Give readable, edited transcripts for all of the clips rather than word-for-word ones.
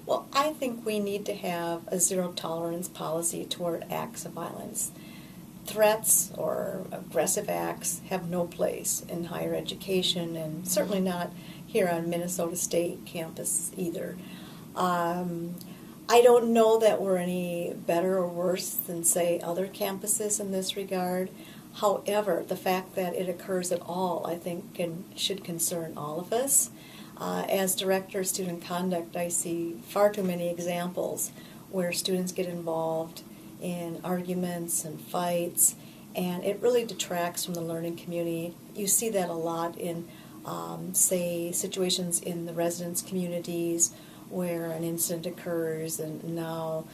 Well, I think we need to have a zero tolerance policy toward acts of violence. Threats or aggressive acts have no place in higher education, and certainly not here on Minnesota State campus either. I don't know that we're any better or worse than, say, other campuses in this regard. However, the fact that it occurs at all, I think, should concern all of us. As Director of Student Conduct, I see far too many examples where students get involved in arguments and fights, and it really detracts from the learning community. You see that a lot in, say, situations in the residence communities where an incident occurs and now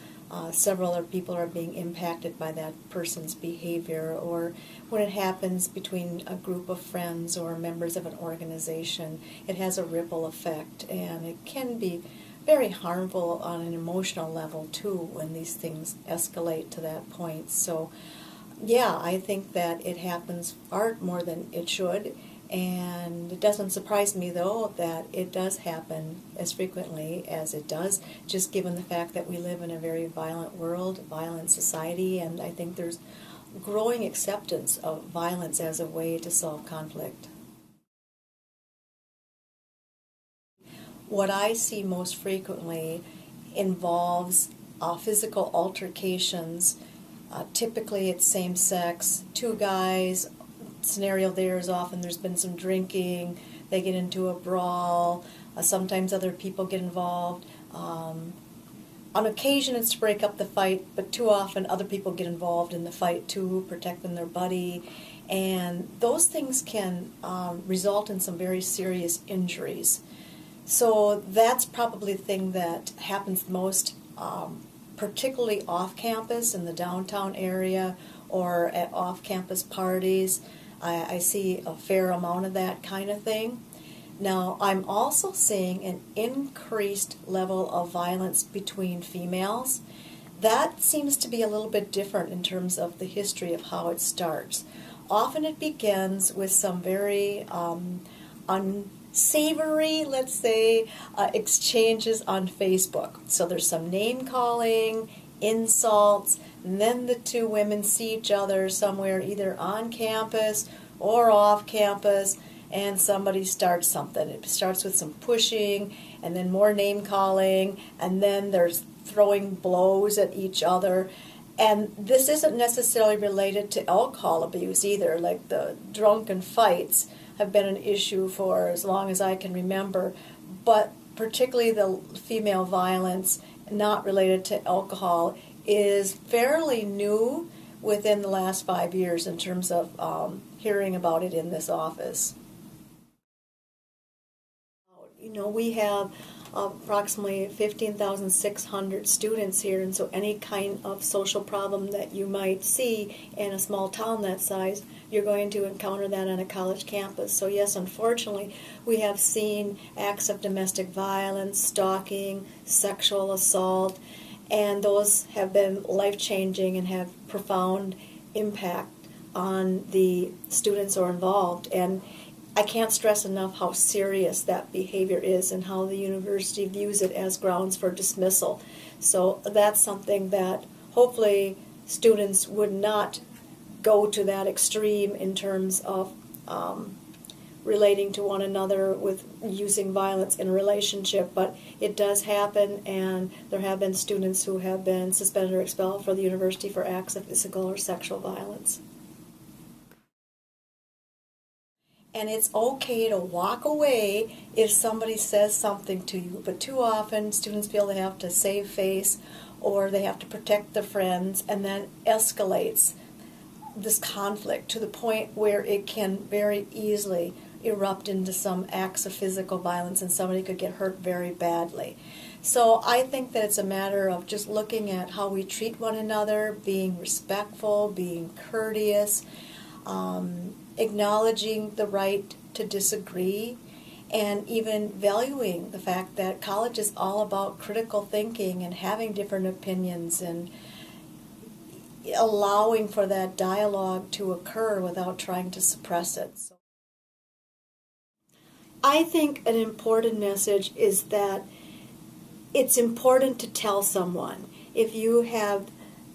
several other people are being impacted by that person's behavior, or when it happens between a group of friends or members of an organization, it has a ripple effect, and it can be very harmful on an emotional level too when these things escalate to that point. So yeah, I think that it happens far more than it should, and it doesn't surprise me though that it does happen as frequently as it does, just given the fact that we live in a very violent world, violent society, and I think there's growing acceptance of violence as a way to solve conflict. What I see most frequently involves physical altercations. Typically it's same sex, two guys. Scenario there is often there's been some drinking, they get into a brawl, sometimes other people get involved. On occasion it's to break up the fight, but too often other people get involved in the fight too, protecting their buddy, and those things can result in some very serious injuries. So that's probably the thing that happens most, particularly off campus in the downtown area or at off-campus parties. I see a fair amount of that kind of thing. Now, I'm also seeing an increased level of violence between females. That seems to be a little bit different in terms of the history of how it starts. Often it begins with some very unsavory, let's say, exchanges on Facebook. So there's some name-calling, insults, and then the two women see each other somewhere either on campus or off campus, and somebody starts something. It starts with some pushing, and then more name-calling, and then there's throwing blows at each other. And this isn't necessarily related to alcohol abuse either. Like the drunken fights have been an issue for as long as I can remember, but particularly the female violence not related to alcohol is fairly new within the last 5 years in terms of hearing about it in this office. You know, we have approximately 15,600 students here, and so any kind of social problem that you might see in a small town that size, you're going to encounter that on a college campus. So yes, unfortunately, we have seen acts of domestic violence, stalking, sexual assault, and those have been life-changing and have profound impact on the students who are involved. And I can't stress enough how serious that behavior is and how the university views it as grounds for dismissal. So that's something that hopefully students would not go to that extreme in terms of relating to one another with using violence in a relationship, but it does happen, and there have been students who have been suspended or expelled from the university for acts of physical or sexual violence. And it's okay to walk away if somebody says something to you, but too often students feel they have to save face or they have to protect their friends, and then escalates this conflict to the point where it can very easily erupt into some acts of physical violence and somebody could get hurt very badly. So I think that it's a matter of just looking at how we treat one another, being respectful, being courteous, acknowledging the right to disagree, and even valuing the fact that college is all about critical thinking and having different opinions and allowing for that dialogue to occur without trying to suppress it. So I think an important message is that it's important to tell someone. If you have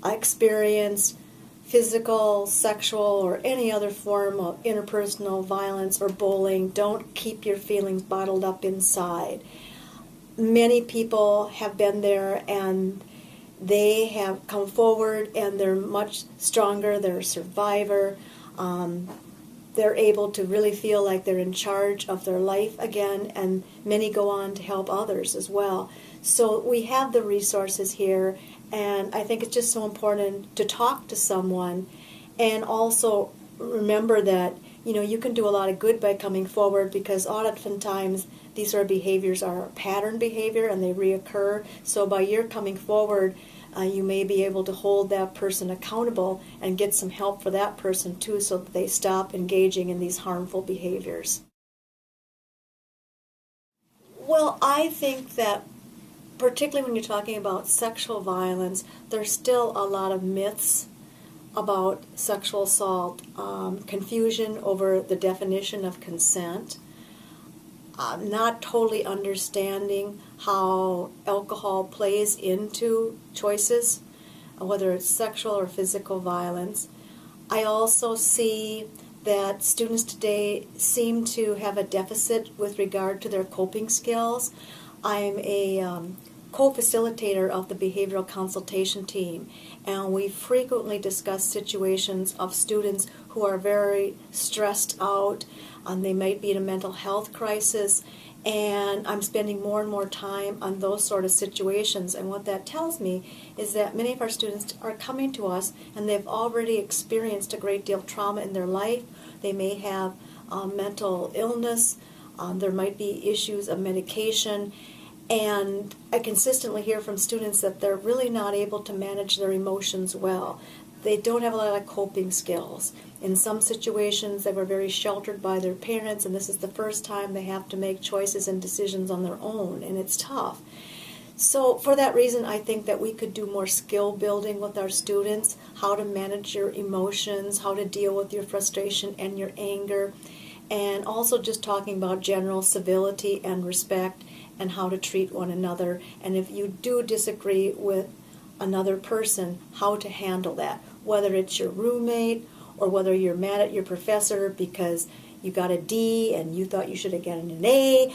experienced physical, sexual, or any other form of interpersonal violence or bullying, don't keep your feelings bottled up inside. Many people have been there and they have come forward and they're much stronger, they're a survivor. They're able to really feel like they're in charge of their life again, and many go on to help others as well. So we have the resources here, and I think it's just so important to talk to someone and also remember that, you know, you can do a lot of good by coming forward, because oftentimes these sort of behaviors are pattern behavior and they reoccur. So by your coming forward, you may be able to hold that person accountable and get some help for that person too, so that they stop engaging in these harmful behaviors. Well, I think that particularly when you're talking about sexual violence, there's still a lot of myths about sexual assault, confusion over the definition of consent, not totally understanding how alcohol plays into choices, whether it's sexual or physical violence. I also see that students today seem to have a deficit with regard to their coping skills. I'm a co-facilitator of the behavioral consultation team, and we frequently discuss situations of students who are very stressed out, and they might be in a mental health crisis, and I'm spending more and more time on those sort of situations. And what that tells me is that many of our students are coming to us and they've already experienced a great deal of trauma in their life. They may have mental illness, there might be issues of medication, and I consistently hear from students that they're really not able to manage their emotions well. They don't have a lot of coping skills. In some situations, they were very sheltered by their parents, and this is the first time they have to make choices and decisions on their own, and it's tough. So for that reason, I think that we could do more skill building with our students, how to manage your emotions, how to deal with your frustration and your anger, and also just talking about general civility and respect and how to treat one another. And if you do disagree with another person, how to handle that, whether it's your roommate or whether you're mad at your professor because you got a D and you thought you should have gotten an A.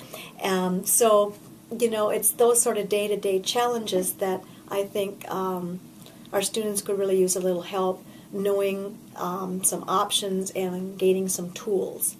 So, you know, it's those sort of day-to-day challenges that I think our students could really use a little help knowing some options and gaining some tools.